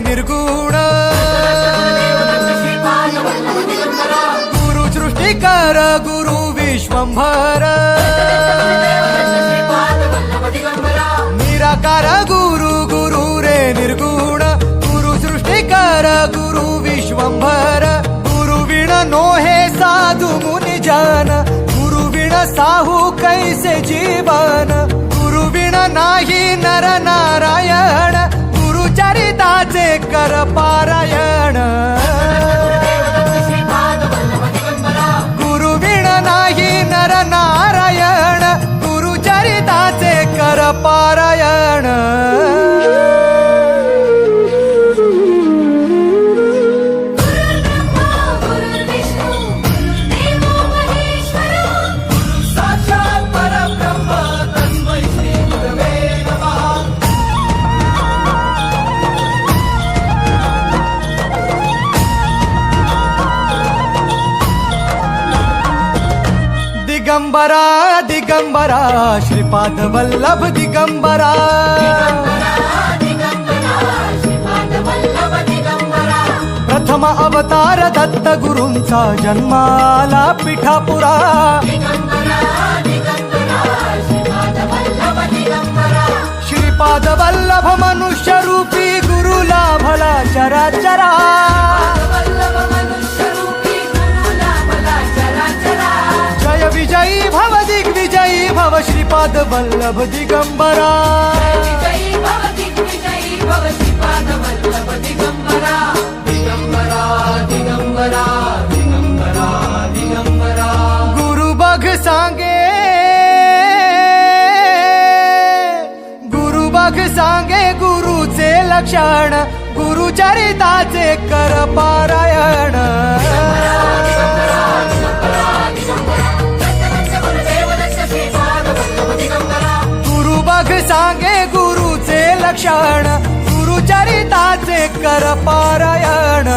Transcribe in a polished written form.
निर्गुण गुरु सृष्टिकर गुरु विश्वंभर निराकार गुरु गुरु रे निर्गुण गुरु सृष्टिकर गुरु विश्वंभर गुरु विण नोहे साधु मुनि जन गुरु विण साहू कैसे जीवन गुरु विण नाही नर नारायण गुरु चरिताचे कर पारायण गुरु विण नाही नर नारायण गुरु चरिताचे कर पारायण दिगंबरा दिगंबरा श्रीपाद वल्लभ दिगंबरा प्रथम अवतार दत्त गुरूंचा जन्माला पिठापुरा श्रीपाद वल्लभ मनुष्य रूपी गुरु लाभला चराचरा जय विजयी भव दिग्विजयी भव श्रीपाद वल्लभ दिगंबरा दिगंबरा दिगंबरा दिगंबरा गुरु बघ सांगे गुरुचे लक्षण गुरु चरिताचे कर पारायण गुरु बघ सांगे गुरुचे लक्षण गुरु चरिताचे कर पारायण